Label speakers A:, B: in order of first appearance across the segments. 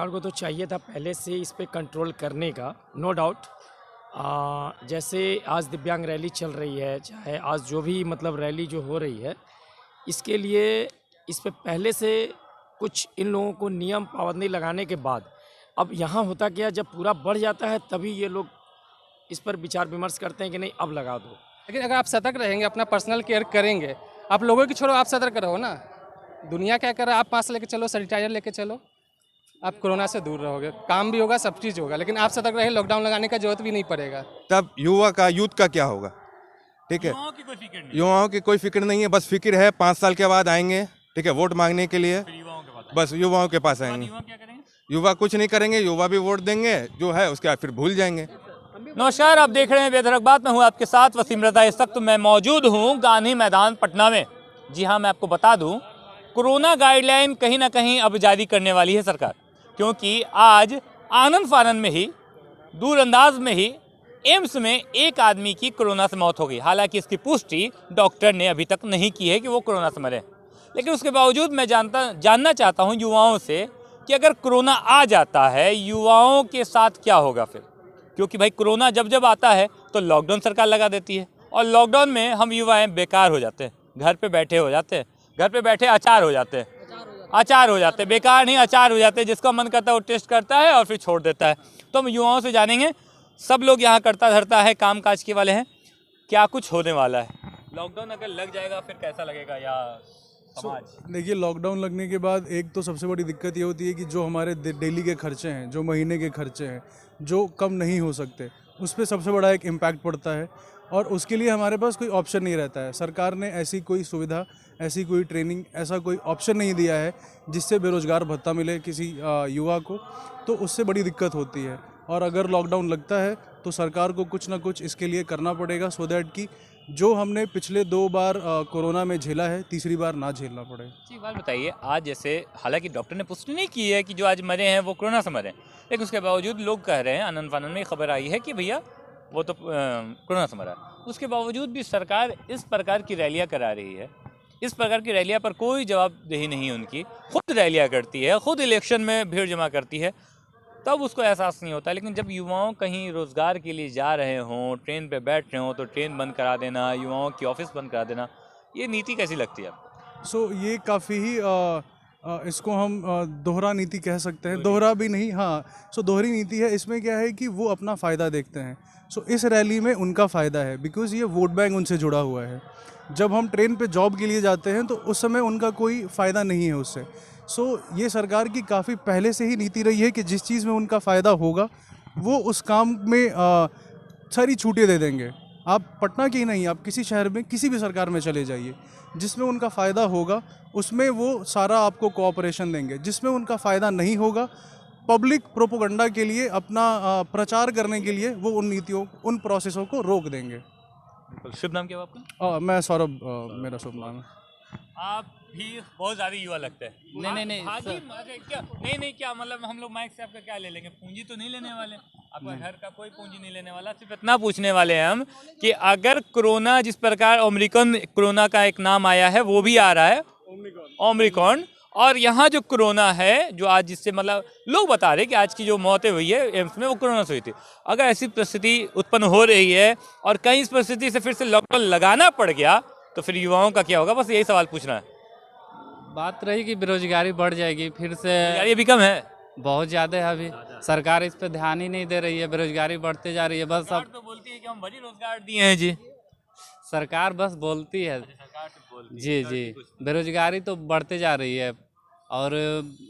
A: सरकार को तो चाहिए था पहले से इस पे कंट्रोल करने का, नो डाउट। जैसे आज दिव्यांग रैली चल रही है, चाहे आज जो भी मतलब रैली जो हो रही है, इसके लिए इस पे पहले से कुछ इन लोगों को नियम पाबंदी लगाने के बाद अब यहाँ होता क्या, जब पूरा बढ़ जाता है तभी ये लोग इस पर विचार विमर्श करते हैं कि नहीं अब लगा दो।
B: लेकिन अगर आप सतर्क रहेंगे, अपना पर्सनल केयर करेंगे, आप लोगों की छोड़ो, आप सतर्क रहो ना। दुनिया क्या कर रहा है, आप मास्क लेके चलो, सैनिटाइजर लेके चलो, आप कोरोना से दूर रहोगे, काम भी होगा, सब चीज़ होगा। लेकिन आप सतर्क रहे, लॉकडाउन लगाने का जरूरत भी नहीं पड़ेगा।
C: तब यूथ का क्या होगा? ठीक है,
D: युवाओं की कोई फिक्र नहीं,
C: युवाओं की कोई फिक्र नहीं है, बस फिक्र है 5 साल के बाद आएंगे, ठीक है, वोट मांगने के लिए,
D: फिर युवाओं के पास
C: बस युवाओं के पास आएंगे।
D: युवा क्या करेंगे?
C: युवा कुछ नहीं करेंगे, युवा भी वोट देंगे, जो है उसके बाद फिर भूल जाएंगे।
D: नमस्कार, आप देख रहे हैं बेधड़क बात। मैं हूं आपके साथ वसीम रजा। इस वक्त मैं मौजूद हूं गांधी मैदान पटना में। जी हां, मैं आपको बता दूं, कोरोना गाइडलाइन कहीं ना कहीं अब जारी करने वाली है सरकार, क्योंकि आज आनंद फानन में ही, दूरअंदाज में ही एम्स में एक आदमी की कोरोना से मौत हो गई। हालांकि इसकी पुष्टि डॉक्टर ने अभी तक नहीं की है कि वो कोरोना से मरे, लेकिन उसके बावजूद मैं जानना चाहता हूं युवाओं से कि अगर कोरोना आ जाता है, युवाओं के साथ क्या होगा फिर? क्योंकि भाई कोरोना जब जब आता है तो लॉकडाउन सरकार लगा देती है, और लॉकडाउन में हम युवाएं बेकार हो जाते हैं, घर पे बैठे हो जाते हैं, घर पे बैठे अचार हो जाते हैं, बेकार नहीं अचार हो जाते हैं। जिसका मन करता है वो टेस्ट करता है और फिर छोड़ देता है। तो हम युवाओं से जानेंगे, सब लोग यहाँ करता धरता है, काम काज के वाले हैं, क्या कुछ होने वाला है। लॉकडाउन अगर लग जाएगा फिर कैसा लगेगा या समाज?
E: देखिए, लॉकडाउन लगने के बाद एक तो सबसे बड़ी दिक्कत ये होती है कि जो हमारे डेली के खर्चे हैं, जो महीने के खर्चे हैं, जो कम नहीं हो सकते, उस पर सबसे बड़ा एक इम्पैक्ट पड़ता है। और उसके लिए हमारे पास कोई ऑप्शन नहीं रहता है। सरकार ने ऐसी कोई सुविधा, ऐसी कोई ट्रेनिंग, ऐसा कोई ऑप्शन नहीं दिया है जिससे बेरोज़गार भत्ता मिले किसी युवा को, तो उससे बड़ी दिक्कत होती है। और अगर लॉकडाउन लगता है तो सरकार को कुछ ना कुछ इसके लिए करना पड़ेगा, सो दैट कि जो हमने पिछले 2 बार कोरोना में झेला है, तीसरी बार ना झेलना पड़े।
D: जी, बात बताइए, आज जैसे हालांकि डॉक्टर ने पुष्टि नहीं की है कि जो आज मरे हैं वो कोरोना से मरे हैं, लेकिन उसके बावजूद लोग कह रहे हैं, आनंद फानन में खबर आई है कि भैया वो तो कोरोना से मरा है। उसके बावजूद भी सरकार इस प्रकार की रैलियाँ करा रही है। इस प्रकार की रैलियाँ पर कोई जवाबदेही नहीं उनकी, खुद रैलियाँ करती है, खुद इलेक्शन में भीड़ जमा करती है, तब उसको एहसास नहीं होता। लेकिन जब युवाओं कहीं रोज़गार के लिए जा रहे हों, ट्रेन पे बैठ रहे हों, तो ट्रेन बंद करा देना, युवाओं की ऑफिस बंद करा देना, ये नीति कैसी लगती है आपको?
E: ये काफ़ी ही इसको हम दोहरा नीति कह सकते हैं, दोहरा भी नहीं, हाँ। दोहरी नीति है। इसमें क्या है कि वो अपना फ़ायदा देखते हैं। इस रैली में उनका फ़ायदा है, बिकॉज़ ये वोट बैंक उनसे जुड़ा हुआ है। जब हम ट्रेन पे जॉब के लिए जाते हैं तो उस समय उनका कोई फ़ायदा नहीं है उससे। ये सरकार की काफ़ी पहले से ही नीति रही है कि जिस चीज़ में उनका फ़ायदा होगा वो उस काम में सारी छूटें दे देंगे। आप पटना की ही नहीं, आप किसी शहर में, किसी भी सरकार में चले जाइए, जिसमें उनका फ़ायदा होगा उसमें वो सारा आपको कोऑपरेशन देंगे। जिसमें उनका फ़ायदा नहीं होगा, पब्लिक प्रोपोगंडा के लिए, अपना प्रचार करने के लिए वो उन नीतियों, उन प्रोसेसों को रोक देंगे।
D: शुभ नाम क्या है आपका?
E: मैं सौरभ, मेरा शुभ नाम है।
D: आप भी बहुत ज़्यादा युवा लगते हैं।
B: नहीं,
D: क्या मतलब हम लोग माइक से आपका क्या ले लेंगे? पूंजी तो नहीं लेने वाले, आपका घर का कोई पूंजी नहीं लेने वाला। सिर्फ इतना पूछने वाले हैं हम कि अगर कोरोना, जिस प्रकार ओमिक्रॉन कोरोना का एक नाम आया है, वो भी आ रहा है ओमिक्रॉन, और यहाँ जो कोरोना है, जो आज जिससे मतलब लोग बता रहे हैं कि आज की जो मौतें हुई है एम्स में वो कोरोना से हुई थी, अगर ऐसी परिस्थिति उत्पन्न हो रही है और कहीं इस परिस्थिति से फिर से लॉकडाउन लगाना पड़ गया, तो फिर युवाओं का क्या होगा? बस यही सवाल पूछना है।
B: बात रही कि बेरोजगारी बढ़ जाएगी फिर से।
D: ये भी कम है,
B: बहुत ज़्यादा है। अभी सरकार इस पर ध्यान ही नहीं दे रही है, बेरोजगारी बढ़ते जा रही है। बस अब
D: तो बोलती है कि हम बड़ी रोजगार दिए हैं जी,
B: सरकार बस बोलती है।
D: सरकार से बोलती
B: जी, बेरोजगारी तो बढ़ते जा रही है, और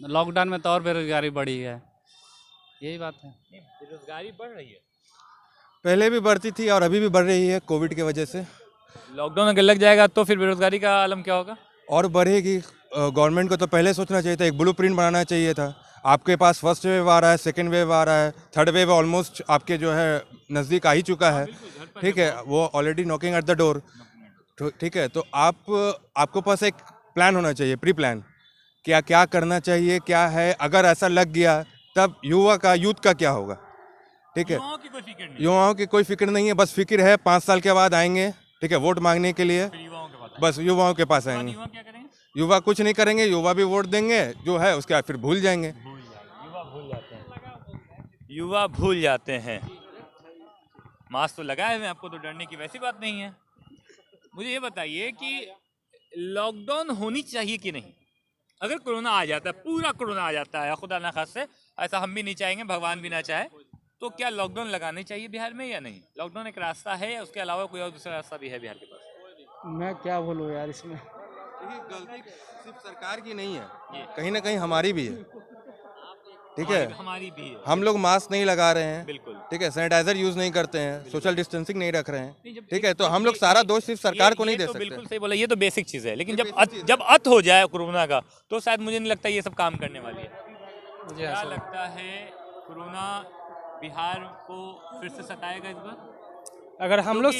B: लॉकडाउन में तो और बेरोजगारी बढ़ी है। यही बात है,
D: बेरोजगारी बढ़ रही है।
C: पहले भी बढ़ती थी और अभी भी बढ़ रही है कोविड की वजह से।
D: लॉकडाउन अगर लग जाएगा तो फिर बेरोजगारी का आलम क्या होगा?
C: और बढ़ेगी। गवर्नमेंट को तो पहले सोचना चाहिए था, एक ब्लूप्रिंट बनाना चाहिए था। आपके पास फर्स्ट वेव आ रहा है, सेकेंड वेव आ रहा है, थर्ड वेव ऑलमोस्ट आपके जो है नज़दीक आ ही चुका है, ठीक है, वो already knocking at the door, ठीक है। तो आपको पास एक प्लान होना चाहिए, प्री प्लान, क्या करना चाहिए, क्या है। अगर ऐसा लग गया तब यूथ का क्या होगा? ठीक है, युवाओं की कोई फिक्र नहीं है, बस फिक्र है 5 साल के बाद आएंगे, ठीक है, वोट मांगने के लिए, बस युवाओं के पास आएंगे। युवा कुछ नहीं करेंगे, युवा भी वोट देंगे, जो है उसके बाद फिर भूल जाएंगे।
D: युवा भूल जाते हैं। मास्क तो लगाए हुए हैं, आपको तो डरने की वैसी बात नहीं है। मुझे ये बताइए कि लॉकडाउन होनी चाहिए कि नहीं? अगर कोरोना आ जाता है, पूरा कोरोना आ जाता है, खुदा ना खास्ते, ऐसा हम भी नहीं चाहेंगे, भगवान भी ना चाहे, तो क्या लॉकडाउन लगानी चाहिए बिहार में या नहीं? लॉकडाउन एक रास्ता है या उसके अलावा कोई और दूसरा रास्ता भी है बिहार के पास?
F: मैं क्या बोलूँ यार इसमें।
C: देखिए, गलती सिर्फ सरकार की नहीं है, कहीं ना कहीं हमारी भी है। ठीक है,
D: हमारी भी है।
C: हम लोग मास्क नहीं लगा रहे हैं,
D: बिल्कुल।
C: ठीक है, सैनिटाइजर यूज नहीं करते हैं, सोशल डिस्टेंसिंग नहीं रख रहे
D: नहीं,
C: हैं,
D: जब
C: ठीक है, तो हम लोग सारा दोष सिर्फ सरकार को नहीं दे
D: तो
C: सकते।
D: बिल्कुल सही बोला, ये तो बेसिक चीज़ है, लेकिन
C: ये
D: जब
C: basic चीज़ है।
D: जब अत हो जाए कोरोना का, तो शायद मुझे नहीं लगता ये सब काम करने वाली है।
B: जी
D: क्या
B: हाँ सर।
D: लगता है कोरोना बिहार को फिर से सताएगा इस बार?
B: अगर हम लोग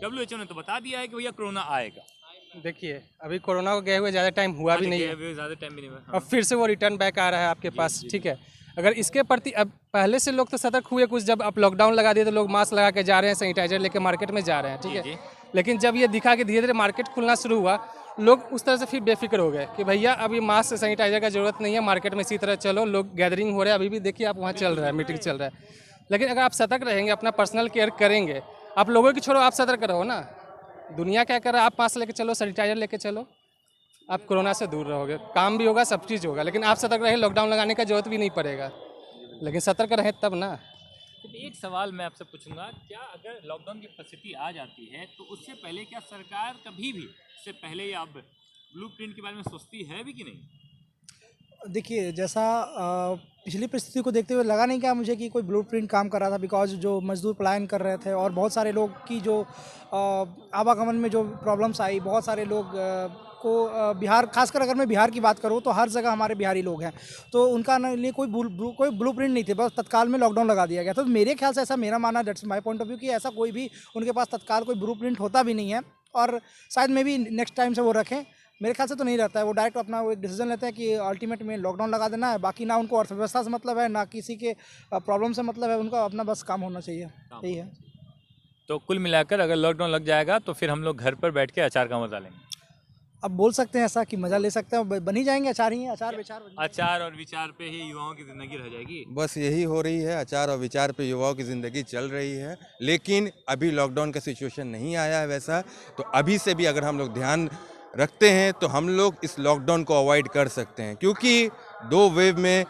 D: WHO ने तो बता दिया है कि भैया कोरोना आएगा।
B: देखिए, अभी कोरोना को गए हुए ज़्यादा टाइम हुआ भी नहीं है,
D: ज़्यादा टाइम भी नहीं हुआ।
B: अब फिर से वो रिटर्न बैक आ रहा है आपके पास। ठीक है, अगर इसके प्रति अब पहले से लोग तो सतर्क हुए कुछ, जब आप लॉकडाउन लगा दिए तो लोग मास्क लगा के जा रहे हैं, सैनिटाइजर लेके मार्केट में जा रहे हैं। ठीक है, लेकिन जब ये दिखा कि धीरे धीरे मार्केट खुलना शुरू हुआ, लोग उस तरह से फिर बेफिक्र हो गए कि भैया अब ये मास्क सैनिटाइजर का जरूरत नहीं है, मार्केट में इसी तरह चलो, लोग गैदरिंग हो रहा है, अभी भी देखिए आप वहाँ चल रहा है, मीटिंग चल रहा है। लेकिन अगर आप सतर्क रहेंगे, अपना पर्सनल केयर करेंगे, आप लोगों की छोड़ो, आप सतर्क रहो ना। दुनिया क्या कर रहा है, आप मास्क लेके चलो, सैनिटाइजर लेके चलो, आप कोरोना से दूर रहोगे, काम भी होगा, सब चीज़ होगा। लेकिन आप सतर्क रहे, लॉकडाउन लगाने का जरूरत भी नहीं पड़ेगा, लेकिन सतर्क रहें तब ना।
D: एक सवाल मैं आपसे पूछूंगा, क्या अगर लॉकडाउन की परिस्थिति आ जाती है तो उससे पहले क्या सरकार कभी भी, इससे पहले या अब, ब्लूप्रिंट के बारे में सोचती है भी कि नहीं?
F: देखिए, जैसा पिछली परिस्थिति को देखते हुए लगा नहीं क्या मुझे कि कोई ब्लूप्रिंट काम कर रहा था, बिकॉज जो मजदूर पलायन कर रहे थे और बहुत सारे लोग की जो आवागमन में जो प्रॉब्लम्स आई, बहुत सारे लोग को बिहार, खासकर अगर मैं बिहार की बात करूँ तो हर जगह हमारे बिहारी लोग हैं, तो उनका लिए कोई ब्लूप्रिंट नहीं थे, बस तत्काल में लॉकडाउन लगा दिया गया था। तो मेरे ख्याल से, ऐसा मेरा मानना, that's my point of view, कि ऐसा कोई भी उनके पास तत्काल कोई ब्लूप्रिंट होता भी नहीं है, और शायद में भी नेक्स्ट टाइम से वो रखें। मेरे ख्याल से तो नहीं रहता है, वो डायरेक्ट अपना वो डिसीजन लेते हैं कि अल्टीमेट में लॉकडाउन लगा देना है, बाकी ना उनको अर्थव्यवस्था से मतलब है, ना किसी के प्रॉब्लम से मतलब है, उनका अपना बस काम होना चाहिए, यही है।
D: तो कुल मिलाकर अगर लॉकडाउन लग जाएगा तो फिर हम लोग घर पर बैठ के अचार का मजा लेंगे।
F: अब बोल सकते हैं ऐसा कि मज़ा ले सकते हैं, बन ही जाएंगे, अचार ही है, अचार विचार
D: अचार और विचार पे ही युवाओं की जिंदगी रह जाएगी।
C: बस यही हो रही है, अचार और विचार पे युवाओं की ज़िंदगी चल रही है, लेकिन अभी लॉकडाउन का सिचुएशन नहीं आया है वैसा, तो अभी से भी अगर हम लोग ध्यान रखते हैं तो हम लोग इस लॉकडाउन को अवॉइड कर सकते हैं, क्योंकि 2 वेव में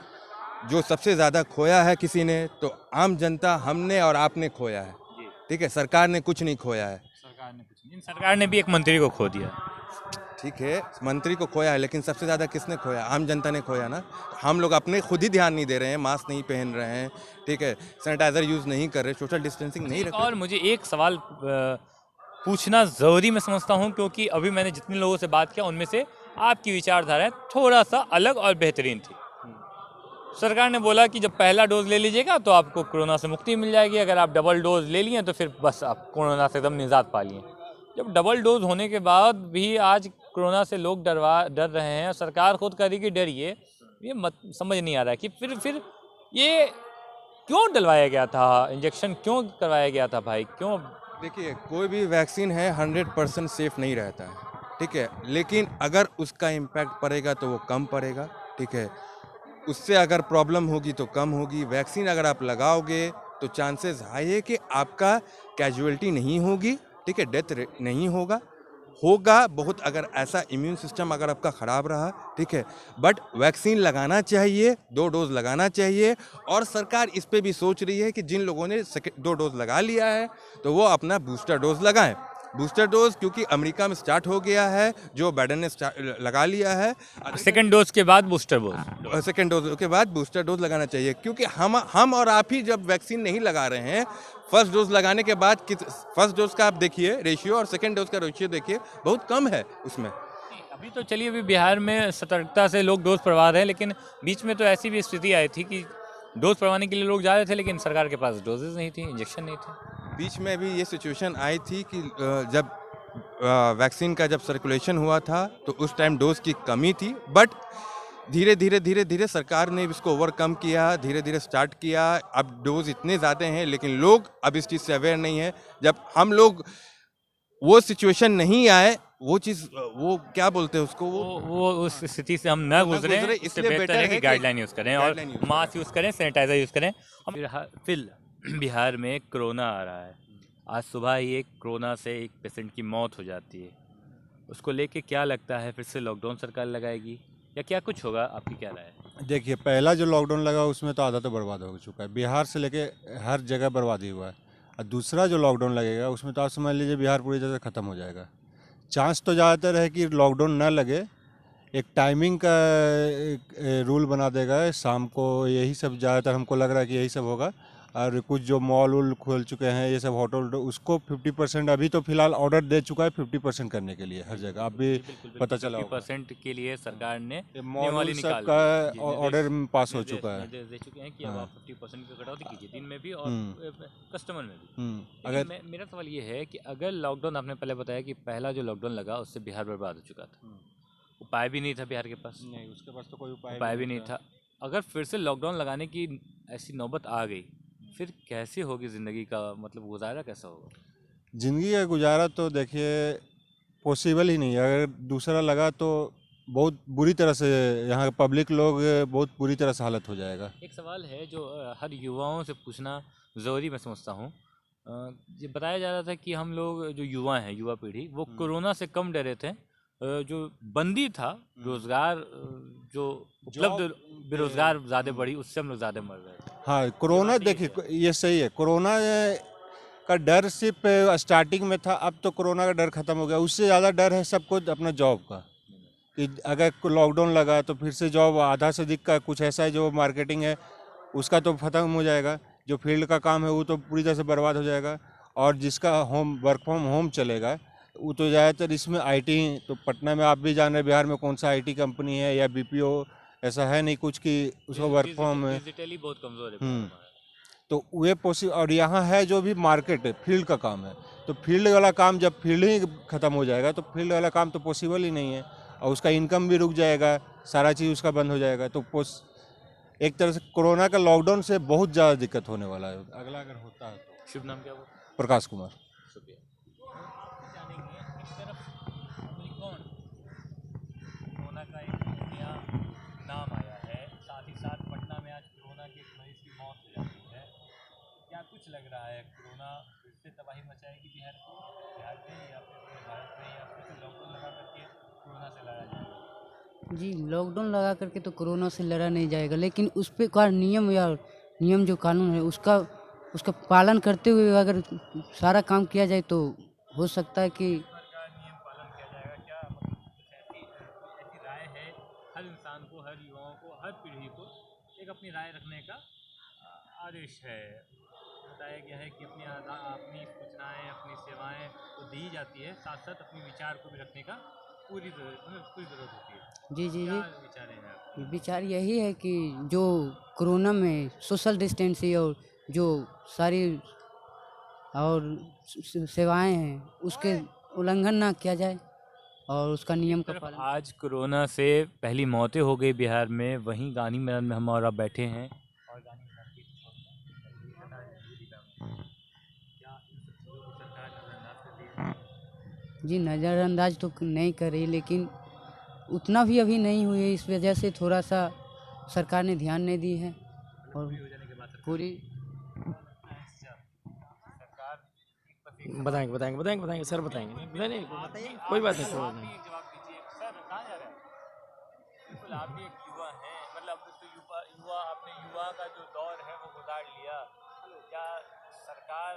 C: जो सबसे ज़्यादा खोया है किसी ने, तो आम जनता, हमने और आपने खोया है। ठीक है, सरकार ने कुछ नहीं खोया है।
D: सरकार ने भी एक मंत्री को खो दिया।
C: ठीक है, मंत्री को खोया है, लेकिन सबसे ज़्यादा किसने खोया? आम जनता ने खोया ना। हम लोग अपने खुद ही ध्यान नहीं दे रहे हैं, मास्क नहीं पहन रहे हैं, ठीक है, सैनिटाइजर यूज़ नहीं कर रहे, सोशल डिस्टेंसिंग नहीं रख रहे।
D: और मुझे एक सवाल पूछना ज़रूरी मैं समझता हूँ, क्योंकि अभी मैंने जितने लोगों से बात किया उनमें से आपकी विचारधारा थोड़ा सा अलग और बेहतरीन थी। सरकार ने बोला कि जब पहला डोज ले लीजिएगा तो आपको कोरोना से मुक्ति मिल जाएगी, अगर आप डबल डोज ले लिए तो फिर बस आप कोरोना से एकदम निजात पा लिए। जब डबल डोज होने के बाद भी आज कोरोना से लोग डर रहे हैं, सरकार खुद कह रही कि डरिए, ये समझ नहीं आ रहा है कि फिर ये क्यों डलवाया गया था, इंजेक्शन क्यों करवाया गया था भाई, क्यों?
C: देखिए, कोई भी वैक्सीन है 100% सेफ नहीं रहता है, ठीक है, लेकिन अगर उसका इम्पैक्ट पड़ेगा तो वो कम पड़ेगा, ठीक है, उससे अगर प्रॉब्लम होगी तो कम होगी। वैक्सीन अगर आप लगाओगे तो चांसेस हाई है कि आपका कैजुअलिटी नहीं होगी, ठीक है, डेथ नहीं होगा बहुत, अगर ऐसा इम्यून सिस्टम अगर आपका ख़राब रहा, ठीक है, बट वैक्सीन लगाना चाहिए, 2 डोज लगाना चाहिए। और सरकार इस पे भी सोच रही है कि जिन लोगों ने 2 डोज लगा लिया है तो वो अपना बूस्टर डोज लगाएं। बूस्टर डोज क्योंकि अमेरिका में स्टार्ट हो गया है, जो बाइडेन ने लगा लिया है,
D: सेकेंड डोज के बाद बूस्टर डोज,
C: सेकेंड डोज के बाद बूस्टर डोज लगाना चाहिए, क्योंकि हम और आप ही जब वैक्सीन नहीं लगा रहे हैं, फर्स्ट डोज लगाने के बाद फर्स्ट डोज का आप देखिए रेशियो और सेकेंड डोज का रेशियो देखिए, बहुत कम है उसमें।
D: अभी तो चलिए, अभी बिहार में सतर्कता से लोग डोज करवा रहे हैं, लेकिन बीच में तो ऐसी भी स्थिति आई थी कि डोज करवाने के लिए लोग जा रहे थे, लेकिन सरकार के पास डोजेज नहीं थी, इंजेक्शन नहीं थे।
C: बीच में भी ये सिचुएशन आई थी कि जब वैक्सीन का जब सर्कुलेशन हुआ था तो उस टाइम डोज की कमी थी, बट धीरे धीरे सरकार ने इसको ओवरकम किया, धीरे धीरे स्टार्ट किया। अब डोज इतने ज़्यादा हैं लेकिन लोग अब इस चीज़ से अवेयर नहीं है। जब हम लोग वो सिचुएशन नहीं आए वो चीज़ वो क्या बोलते हैं उसको
D: वो उस स्थिति से हम न गुजरे,
C: गुजरे,
D: इससे
C: इसलिए
D: बेहतर
C: better
D: है कि
C: है कि
D: गाइडलाइन यूज़ करें और
C: guideline use
D: मास्क यूज़ करें, सैनिटाइजर यूज़ करें। फिर बिहार में कोरोना आ रहा है। आज सुबह ही एक कोरोना से एक पेशेंट की मौत हो जाती है। उसको लेके क्या लगता है, फिर से लॉकडाउन सरकार लगाएगी या क्या कुछ होगा, आपकी क्या राय है?
C: देखिए, पहला जो लॉकडाउन लगा उसमें तो आधा तो बर्बाद हो चुका है, बिहार से लेके हर जगह बर्बादी हुआ है। और दूसरा जो लॉकडाउन लगेगा उसमें तो आप समझ लीजिए बिहार पूरी तरह से ख़त्म हो जाएगा। चांस तो ज़्यादातर है कि लॉकडाउन ना लगे, एक टाइमिंग का एक रूल बना देगा शाम को, यही सब ज़्यादातर हमको लग रहा है कि यही सब होगा। और कुछ जो मॉल वॉल खोल चुके हैं ये सब होटल, उसको 50% अभी तो फिलहाल ऑर्डर दे चुका है 50% करने के लिए हर जगह। आप भी पता चला होगा
D: 50% के लिए सरकार ने
C: मॉल
D: नियमावली
C: सब
D: निकाल
C: का
D: दी है।
C: ऑर्डर पास हो
D: निर्देश
C: चुका है।
D: निर्देश दे चुके हैं कि अब
C: हाँ।
D: आप 50% की कटौती कीजिए, दिन में भी और
C: हम्म।
D: कस्टमर में भी।
C: अगर
D: लेकिन मेरा सवाल ये है कि अगर लॉकडाउन, आपने पहले बताया कि पहला जो लॉकडाउन लगा उससे बिहार बर्बाद हो चुका था, उपाय भी नहीं था बिहार के पास,
C: नहीं, उसके पास तो कोई
D: उपाय भी नहीं था। अगर फिर से लॉकडाउन लगाने की ऐसी नौबत आ गई, फिर कैसे होगी ज़िंदगी का, मतलब गुजारा कैसा होगा?
C: ज़िंदगी का गुजारा तो देखिए पॉसिबल ही नहीं है। अगर दूसरा लगा तो बहुत बुरी तरह से यहाँ के पब्लिक लोग बहुत बुरी तरह से हालत हो जाएगा।
D: एक सवाल है जो हर युवाओं से पूछना ज़रूरी मैं समझता हूँ। ये बताया जा रहा था कि हम लोग जो युवा हैं, युवा पीढ़ी, वो कोरोना से कम डरे थे। जो बंदी था, रोज़गार जो उपलब्ध, बेरोज़गार ज़्यादा बढ़ी, उससे हम लोग ज़्यादा मर रहे थे।
C: हाँ, कोरोना देखिए ये सही है। कोरोना का डर सिर्फ स्टार्टिंग में था, अब तो कोरोना का डर ख़त्म हो गया। उससे ज़्यादा डर है सबको अपना जॉब का, कि अगर लॉकडाउन लगा तो फिर से जॉब आधा से अधिक का कुछ ऐसा है जो मार्केटिंग है उसका तो ख़त्म हो जाएगा। जो फील्ड का काम है वो तो पूरी तरह से बर्बाद हो जाएगा। और जिसका होम वर्क फ्रॉम होम चलेगा वो तो ज़्यादातर इसमें आईटी, तो पटना में आप भी जान रहे बिहार में कौन सा आईटी कंपनी है या बीपीओ, ऐसा है नहीं कुछ कि उसको वर्क फ्रॉम है।
D: डिजिटली बहुत कमज़ोर है बिहार हमारा।
C: तो वे और यहाँ है जो भी मार्केट है, फील्ड का काम है, तो फील्ड वाला काम जब फील्ड ही ख़त्म हो जाएगा तो फील्ड वाला काम तो पॉसिबल ही नहीं है, और उसका इनकम भी रुक जाएगा, सारा चीज़ उसका बंद हो जाएगा। तो एक तरह से कोरोना का लॉकडाउन से बहुत ज़्यादा दिक्कत होने वाला है अगला अगर होता है तो।
D: शुभ नाम क्या हुआ?
C: प्रकाश कुमार।
D: शुक्रिया। जानेंगे इस तरफ कौन कोरोना का एक नया नाम आया है, साथ ही साथ पटना में आज कोरोना के एक मरीज की मौत हो जाती है। क्या कुछ लग रहा है कोरोना फिर से तबाही मचाएगी बिहार में, या फिर पूरे भारत में, या फिर से लॉकडाउन लगा करके कोरोना से लड़ा जाएगा?
G: जी, लॉकडाउन लगा करके तो कोरोना से लड़ा नहीं जाएगा, लेकिन उस पे का नियम जो कानून है उसका पालन करते हुए अगर सारा काम किया जाए तो हो सकता है कि
D: का नियम पालन किया जाएगा। क्या मतलब कुछ ऐसी राय है हर इंसान को, हर युवाओं को, हर पीढ़ी को एक अपनी राय रखने का आदेश है? बताया गया है कि अपनी सूचनाएं, अपनी सेवाएं तो दी जाती है, साथ साथ अपने विचार को भी रखने का पूरी ज़रूरत होती है।
G: जी जी
D: क्या
G: जी
D: विचार हैं आपके?
G: विचार यही है कि जो कोरोना में सोशल डिस्टेंसिंग और जो सारी और सेवाएं हैं उसके उल्लंघन ना किया जाए और उसका नियम का
D: तरफ
G: पालन।
D: आज कोरोना से पहली मौतें हो गई बिहार में, वहीं गांधी मैदान में हम और आप बैठे हैं और गांधी मैदान की क्या इन सब चीज़ों को सरकार नज़रअंदाज कर रही है?
G: जी, नज़रअंदाज तो नहीं कर रही, लेकिन उतना भी अभी नहीं हुई है। इस वजह से थोड़ा सा सरकार ने ध्यान नहीं दी है और
D: हो जाने के बाद
G: पूरी
D: सरकार
A: बताएंगे सर, बताएंगे। नहीं नहीं, कोई बात नहीं, कोई बात नहीं।
D: जवाब दीजिए सर, कहाँ जा रहे हैं? बिल्कुल, आप भी एक युवा हैं, मतलब तो युवा आपने युवा का जो दौर है वो गुजार लिया। क्या सरकार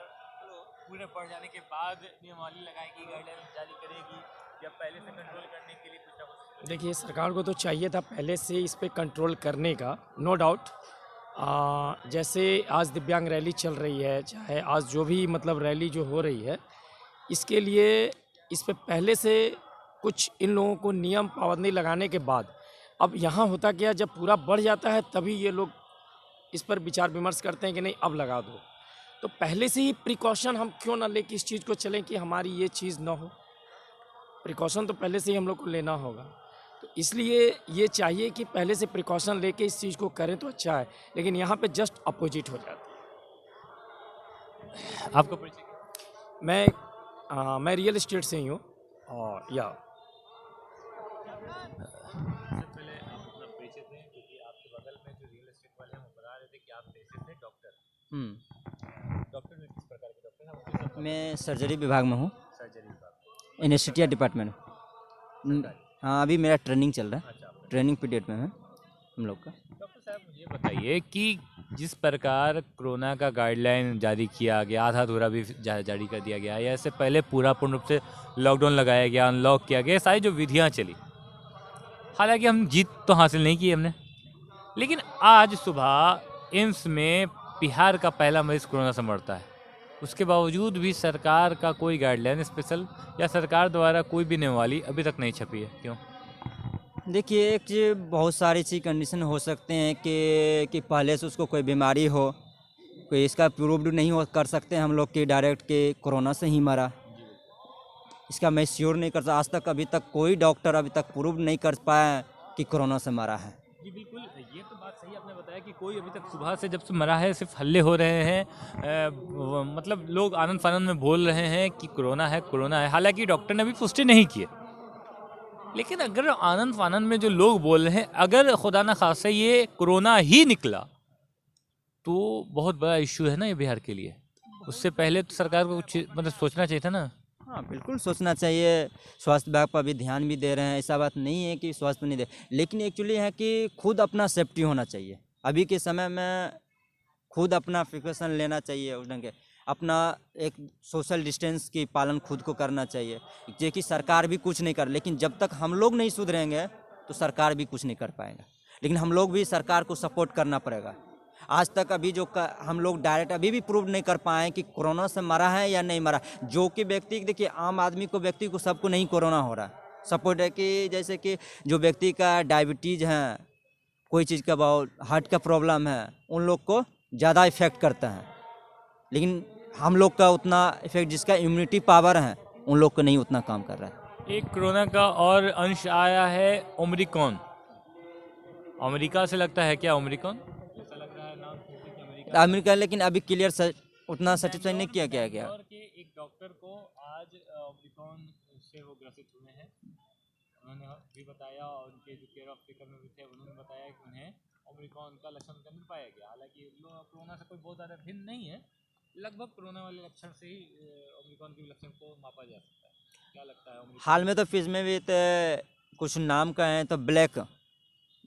D: पूरे पड़ जाने के बाद नियमावली लगाएगी, गाइडलाइन जारी करेगी, या पहले से कंट्रोल करने के लिए कुछ ना कुछ?
A: देखिए, सरकार को तो चाहिए था पहले से इस पे कंट्रोल करने का, नो डाउट। जैसे आज दिव्यांग रैली चल रही है, चाहे आज जो भी मतलब रैली जो हो रही है, इसके लिए इस पे पहले से कुछ इन लोगों को नियम पाबंदी लगाने के बाद, अब यहाँ होता क्या, जब पूरा बढ़ जाता है तभी ये लोग इस पर विचार विमर्श करते हैं कि नहीं अब लगा दो। तो पहले से ही प्रिकॉशन हम क्यों ना लेके इस चीज़ को चलें कि हमारी ये चीज़ ना हो। प्रिकॉशन तो पहले से ही हम लोग को लेना होगा, तो इसलिए ये चाहिए कि पहले से प्रिकॉशन लेके इस चीज़ को करें तो अच्छा है, लेकिन यहाँ पे जस्ट अपोजिट हो जाता है।
D: आपको परिचय?
A: मैं रियल एस्टेट से ही हूँ या
H: मैं सर्जरी विभाग में हूँ, एनेस्थीसिया डिपार्टमेंट। हाँ, अभी मेरा ट्रेनिंग चल रहा है, ट्रेनिंग पीरियड में है हम लोग का।
D: डॉक्टर साहब मुझे बताइए कि जिस प्रकार कोरोना का गाइडलाइन जारी किया गया, आधा अधूरा भी जारी कर दिया गया, या इससे पहले पूरा पूर्ण रूप से लॉकडाउन लगाया गया, अनलॉक किया गया, सारी जो विधियां चली, हालांकि हम जीत तो हासिल नहीं की हमने, लेकिन आज सुबह एम्स में बिहार का पहला मरीज कोरोना से मरता है। उसके बावजूद भी सरकार का कोई गाइडलाइन स्पेशल या सरकार द्वारा कोई भी नियमावली अभी तक नहीं छपी है, क्यों?
H: देखिए, एक चीज़, बहुत सारी चीज़ कंडीशन हो सकते हैं कि पहले से उसको कोई बीमारी हो, कोई इसका प्रूव्ड नहीं हो कर सकते हम लोग कि डायरेक्ट के कोरोना से ही मरा। इसका मैं श्योर नहीं कर सकता, आज तक अभी तक कोई डॉक्टर अभी तक प्रूव नहीं कर पाया कि कोरोना से मरा है।
D: जी बिल्कुल, ये तो बात सही आपने बताया कि कोई अभी तक सुबह से जब से मरा है सिर्फ हल्ले हो रहे हैं, मतलब लोग आनंद फानंद में बोल रहे हैं कि कोरोना है, हालांकि डॉक्टर ने अभी पुष्टि नहीं की है। लेकिन अगर आनंद फानंद में जो लोग बोल रहे हैं, अगर खुदा न खास्ता ये कोरोना ही निकला तो बहुत बड़ा इश्यू है ना ये बिहार के लिए। उससे पहले तो सरकार को कुछ मतलब सोचना चाहिए था ना।
H: हाँ, बिल्कुल सोचना चाहिए। स्वास्थ्य विभाग पर भी ध्यान भी दे रहे हैं, ऐसा बात नहीं है कि स्वास्थ्य नहीं दे, लेकिन एक्चुअली है कि खुद अपना सेफ्टी होना चाहिए। अभी के समय में खुद अपना प्रिकॉशन लेना चाहिए, उस ढंग के अपना एक सोशल डिस्टेंस की पालन खुद को करना चाहिए, जो कि सरकार भी कुछ नहीं कर, लेकिन जब तक हम लोग नहीं सुधरेंगे तो सरकार भी कुछ नहीं कर पाएगा। लेकिन हम लोग भी सरकार को सपोर्ट करना पड़ेगा। आज तक अभी जो हम लोग डायरेक्ट अभी भी प्रूव नहीं कर पाए कि कोरोना से मरा है या नहीं मरा। जो कि व्यक्ति, देखिए आम आदमी को, व्यक्ति को, सबको नहीं कोरोना हो रहा। सपोर्ट है कि जैसे कि जो व्यक्ति का डायबिटीज़ है, कोई चीज़ का बहुत हार्ट का प्रॉब्लम है, उन लोग को ज़्यादा इफेक्ट करता है, लेकिन हम लोग का उतना इफेक्ट, जिसका इम्यूनिटी पावर है, उन लोग को नहीं उतना काम कर रहा है।
D: एक कोरोना का और अंश आया है ओमिक्रॉन, अमेरिका से लगता है क्या ओमिक्रॉन? ऐसा लग रहा है नाम
H: अमेरिका, लेकिन अभी क्लियर उतना सर्टिफाई नहीं किया गया।
D: और कि एक डॉक्टर को आज ओमिक्रॉन से वो ग्रसित हुए हैं, उन्होंने भी बताया, और उनके जो केयर ऑफ टेकर में भी थे उन्होंने बताया कि उन्हें ओमिक्रॉन का लक्षण उनके अंदर पाया गया। हालांकि कोरोना से कोई बहुत ज़्यादा भिन्न नहीं है, लगभग कोरोना वाले लक्षण से ही ओमिक्रॉन के लक्षण को मापा जा सकता है। क्या लगता है ओमिक्रॉन?
H: हाल में तो फिज में भी तो कुछ नाम का है, तो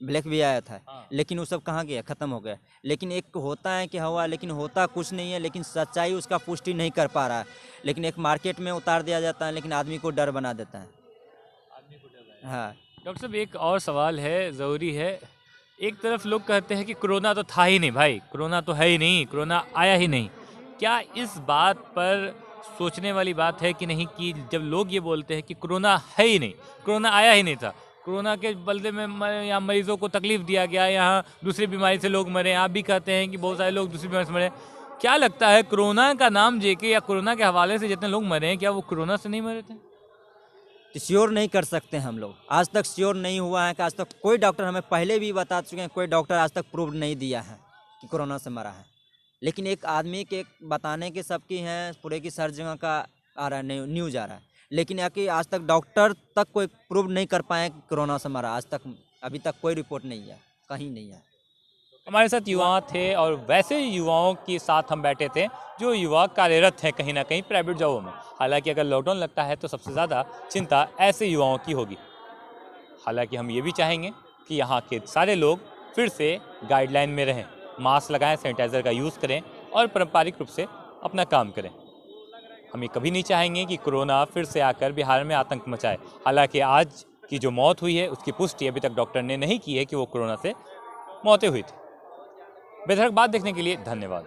H: ब्लैक भी आया था।
D: हाँ।
H: लेकिन वो सब कहाँ गया, ख़त्म हो गया। लेकिन एक होता है कि हवा, लेकिन होता कुछ नहीं है, लेकिन सच्चाई उसका पुष्टि नहीं कर पा रहा है। लेकिन एक मार्केट में उतार दिया जाता है, लेकिन आदमी को डर बना देता है।
D: आदमी को डर है।
H: हाँ,
D: डॉक्टर साहब एक और सवाल है, ज़रूरी है। एक तरफ लोग कहते हैं कि कोरोना तो था ही नहीं भाई, कोरोना तो है ही नहीं, कोरोना आया ही नहीं। क्या इस बात पर सोचने वाली बात है कि नहीं, कि जब लोग ये बोलते हैं कि कोरोना है ही नहीं, कोरोना आया ही नहीं था, कोरोना के बदले में यहाँ मरीजों को तकलीफ दिया गया, यहाँ दूसरी बीमारी से लोग मरे, आप भी कहते हैं कि बहुत सारे लोग दूसरी बीमारी से मरे, क्या लगता है कोरोना का नाम जेके या कोरोना के हवाले से जितने लोग मरे हैं, क्या वो कोरोना से नहीं मरे थे?
H: तो श्योर नहीं कर सकते हम लोग, आज तक श्योर नहीं हुआ है कि आज तक कोई डॉक्टर, हमें पहले भी बता चुके हैं, कोई डॉक्टर आज तक प्रूव नहीं दिया है कि कोरोना से मरा है। लेकिन एक आदमी के बताने के सबकी हैं, पूरे की सर जगह का आ रहा है, न्यूज़ आ रहा है, लेकिन या कि आज तक डॉक्टर तक कोई प्रूव नहीं कर पाए कि कोरोना से मरा। आज तक अभी तक कोई रिपोर्ट नहीं है, कहीं नहीं है।
D: हमारे साथ युवा थे, और वैसे युवाओं के साथ हम बैठे थे जो युवा कार्यरत हैं कहीं ना कहीं प्राइवेट जॉबों में। हालांकि अगर लॉकडाउन लगता है तो सबसे ज़्यादा चिंता ऐसे युवाओं की होगी। हालांकि हम ये भी चाहेंगे कि यहाँ के सारे लोग फिर से गाइडलाइन में रहें, मास्क लगाएं, सैनिटाइज़र का यूज़ करें और पारंपरिक रूप से अपना काम करें। हम ये कभी नहीं चाहेंगे कि कोरोना फिर से आकर बिहार में आतंक मचाए। हालांकि आज की जो मौत हुई है उसकी पुष्टि अभी तक डॉक्टर ने नहीं की है कि वो कोरोना से मौतें हुई थी। बेधड़क बात देखने के लिए धन्यवाद।